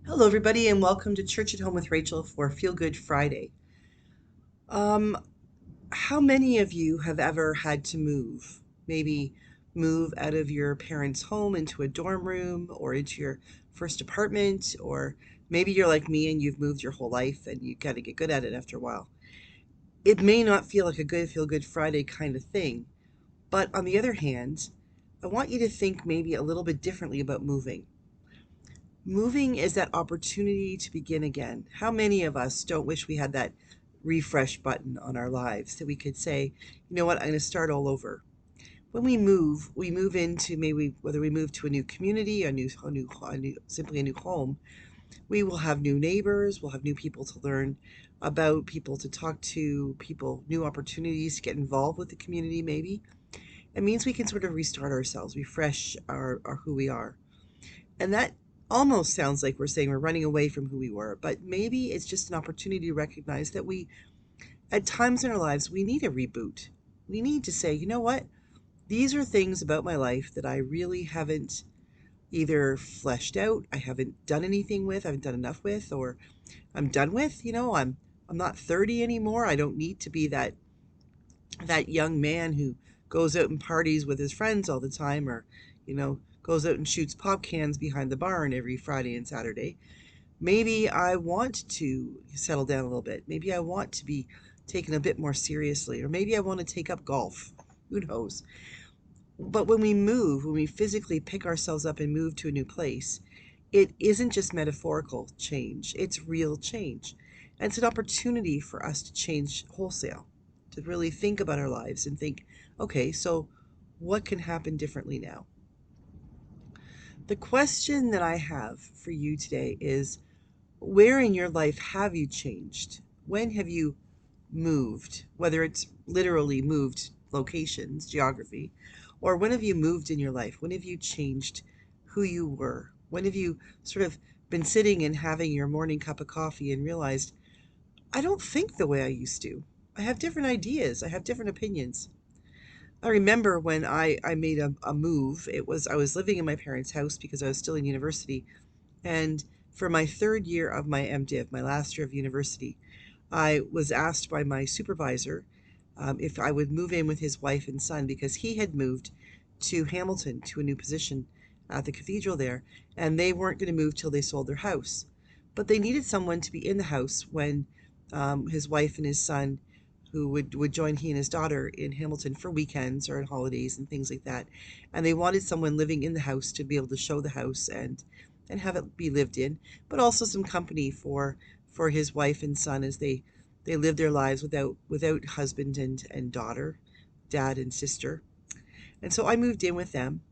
Hello, everybody, and welcome to Church at Home with Rachel for Feel Good Friday. Um, how many of you have ever had to move? Maybe move out of your parents' home into a dorm room or into your first apartment, or maybe you're like me and you've moved your whole life and you got to get good at it after a while. It may not feel like a good Feel Good Friday kind of thing, but on the other hand, I want you to think maybe a little bit differently about moving. Moving is that opportunity to begin again. How many of us don't wish we had that refresh button on our lives that we could say, you know what, I'm going to start all over. When we move into maybe whether we move to a new community, simply a new home. We will have new neighbors. We'll have new people to learn about, people to talk to, people, new opportunities to get involved with the community. Maybe it means we can sort of restart ourselves, refresh our who we are. And that almost sounds like we're saying we're running away from who we were, but maybe it's just an opportunity to recognize that at times in our lives, we need a reboot. We need to say, you know what? These are things about my life that I really haven't either fleshed out, I haven't done anything with, I haven't done enough with, or I'm done with. I'm not 30 anymore. I don't need to be that young man who goes out and parties with his friends all the time, or goes out and shoots pop cans behind the barn every Friday and Saturday. Maybe I want to settle down a little bit. Maybe I want to be taken a bit more seriously, or maybe I want to take up golf. Who knows? But when we physically pick ourselves up and move to a new place, it isn't just metaphorical change, it's real change. And it's an opportunity for us to change wholesale, to really think about our lives and think, okay, so what can happen differently now? The question that I have for you today is, where in your life have you changed? When have you moved? Whether it's literally moved locations, geography, or when have you moved in your life? When have you changed who you were? When have you sort of been sitting and having your morning cup of coffee and realized, I don't think the way I used to. I have different ideas. I have different opinions. I remember when I made a move. I was living in my parents' house because I was still in university. And for my third year of my MDiv, my last year of university, I was asked by my supervisor if I would move in with his wife and son because he had moved to Hamilton to a new position at the cathedral there, and they weren't going to move till they sold their house. But they needed someone to be in the house when his wife and his son, who would join he and his daughter in Hamilton for weekends or on holidays and things like that. And they wanted someone living in the house to be able to show the house and have it be lived in, but also some company for his wife and son as they live their lives without husband and daughter, dad and sister. And so I moved in with them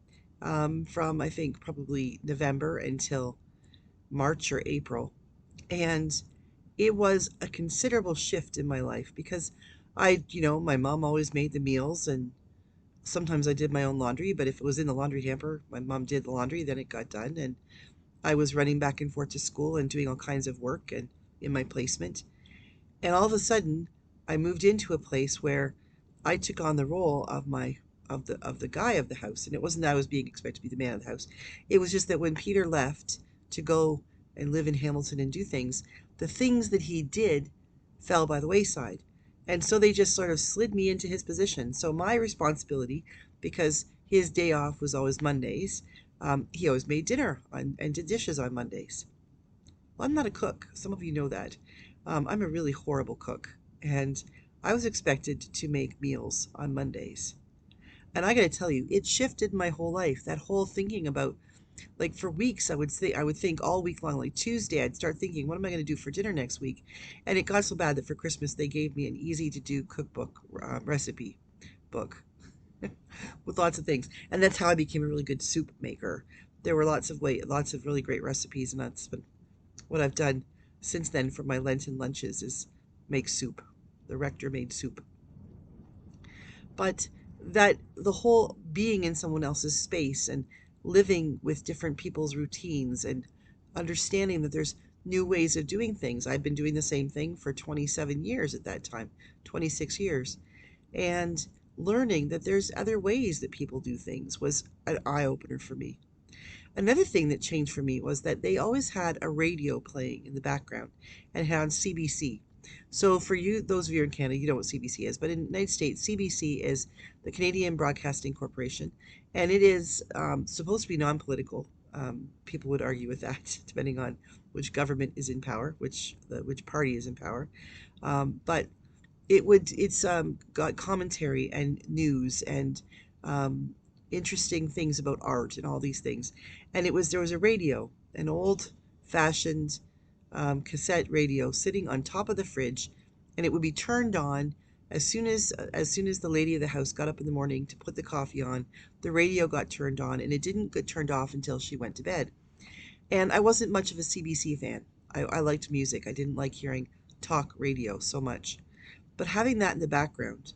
from I think probably November until March or April. And it was a considerable shift in my life because my mom always made the meals, and sometimes I did my own laundry, but if it was in the laundry hamper, my mom did the laundry, then it got done. And I was running back and forth to school and doing all kinds of work and in my placement. And all of a sudden, I moved into a place where I took on the role of the guy of the house. And it wasn't that I was being expected to be the man of the house. It was just that when Peter left to go and live in Hamilton and do things, the things that he did fell by the wayside. And so they just sort of slid me into his position. So my responsibility, because his day off was always Mondays, he always made dinner and did dishes on Mondays. Well, I'm not a cook. Some of you know that. I'm a really horrible cook. And I was expected to make meals on Mondays. And I got to tell you, it shifted my whole life. That whole thinking about, like, for weeks, I would think all week long, like Tuesday, I'd start thinking, what am I going to do for dinner next week? And it got so bad that for Christmas, they gave me an easy to do cookbook recipe book with lots of things. And that's how I became a really good soup maker. There were lots of really great recipes, and that's been what I've done since then for my Lenten lunches is make soup. The rector made soup. But that the whole being in someone else's space and living with different people's routines and understanding that there's new ways of doing things. I've been doing the same thing for 27 years at that time, 26 years. And learning that there's other ways that people do things was an eye opener for me. Another thing that changed for me was that they always had a radio playing in the background and had on CBC. So for you, those of you in Canada, you know what CBC is, but in the United States, CBC is the Canadian Broadcasting Corporation, and it is supposed to be non-political. People would argue with that, depending on which government is in power, which party is in power. But it's got commentary and news and um, interesting things about art and all these things. And there was a radio, an old fashioned cassette radio sitting on top of the fridge, and it would be turned on as soon as the lady of the house got up in the morning to put the coffee on. The radio got turned on, and it didn't get turned off until she went to bed. And I wasn't much of a CBC fan. I liked music. I didn't like hearing talk radio so much. But having that in the background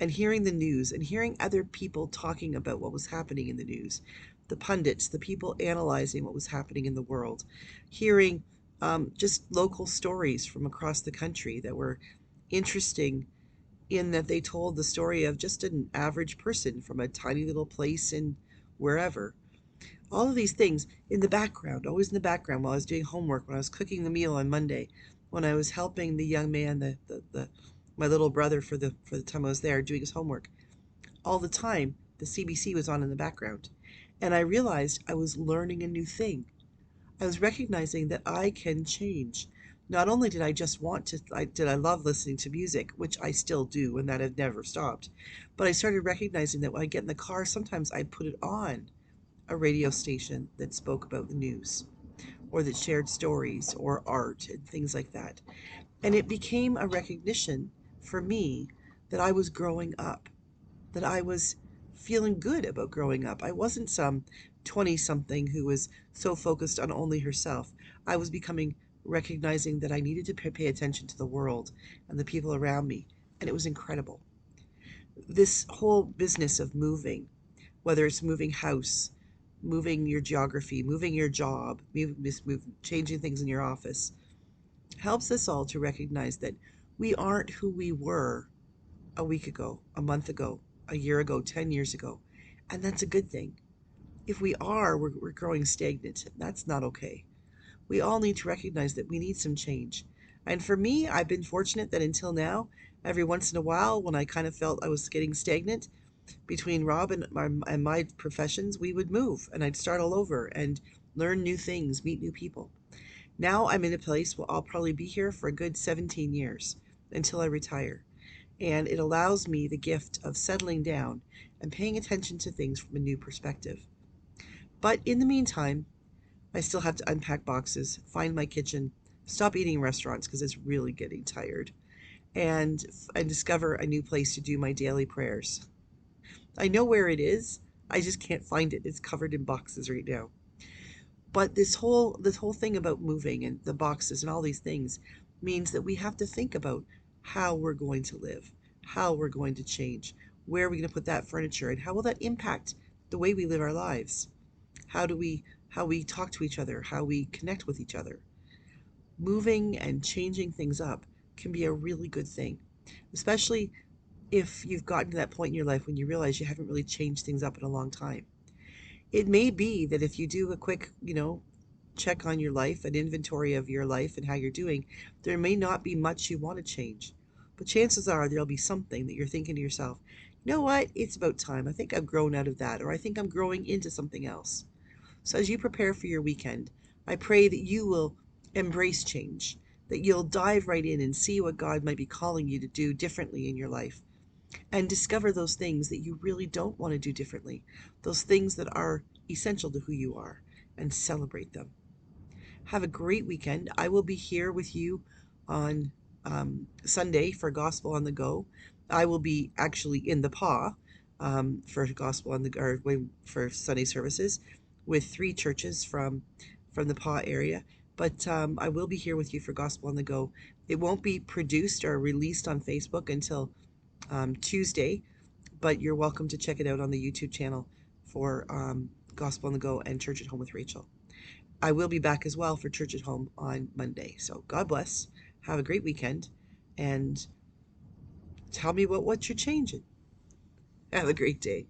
and hearing the news and hearing other people talking about what was happening in the news, the pundits, the people analyzing what was happening in the world, hearing just local stories from across the country that were interesting in that they told the story of just an average person from a tiny little place in wherever. All of these things in the background, always in the background while I was doing homework, when I was cooking the meal on Monday, when I was helping the young man, the my little brother for the time I was there doing his homework. All the time, the CBC was on in the background. And I realized I was learning a new thing. I was recognizing that I can change. Not only did I just want to, did I love listening to music, which I still do, and that had never stopped, but I started recognizing that when I get in the car, sometimes I'd put it on a radio station that spoke about the news or that shared stories or art and things like that. And it became a recognition for me that I was growing up, that I was feeling good about growing up. I wasn't some 20 something who was so focused on only herself. I was becoming recognizing that I needed to pay attention to the world and the people around me. And it was incredible. This whole business of moving, whether it's moving house, moving your geography, moving your job, changing things in your office, helps us all to recognize that we aren't who we were a week ago, a month ago, a year ago, 10 years ago. And that's a good thing. If we are, we're growing stagnant. That's not okay. We all need to recognize that we need some change. And for me, I've been fortunate that until now, every once in a while, when I kind of felt I was getting stagnant between Rob and my professions, we would move and I'd start all over and learn new things, meet new people. Now I'm in a place where I'll probably be here for a good 17 years until I retire. And it allows me the gift of settling down and paying attention to things from a new perspective. But in the meantime, I still have to unpack boxes, find my kitchen, stop eating in restaurants because it's really getting tired, and discover a new place to do my daily prayers. I know where it is. I just can't find it. It's covered in boxes right now. But this whole thing about moving and the boxes and all these things means that we have to think about how we're going to live, how we're going to change, where are we going to put that furniture, and how will that impact the way we live our lives? How we talk to each other, how we connect with each other. Moving and changing things up can be a really good thing, especially if you've gotten to that point in your life when you realize you haven't really changed things up in a long time. It may be that if you do a quick, check on your life, an inventory of your life and how you're doing, there may not be much you want to change. But chances are there'll be something that you're thinking to yourself, you know what, it's about time. I think I've grown out of that, or I think I'm growing into something else. So as you prepare for your weekend, I pray that you will embrace change, that you'll dive right in and see what God might be calling you to do differently in your life, and discover those things that you really don't want to do differently, those things that are essential to who you are, and celebrate them. Have a great weekend. I will be here with you on Sunday for Gospel on the Go. I will be actually in the PA for Gospel on the Go, or for Sunday services with three churches from the PA area. But I will be here with you for Gospel on the Go. It won't be produced or released on Facebook until Tuesday, but you're welcome to check it out on the YouTube channel for Gospel on the Go and Church at Home with Rachel. I will be back as well for Church at Home on Monday. So God bless. Have a great weekend. And tell me what you're changing. Have a great day.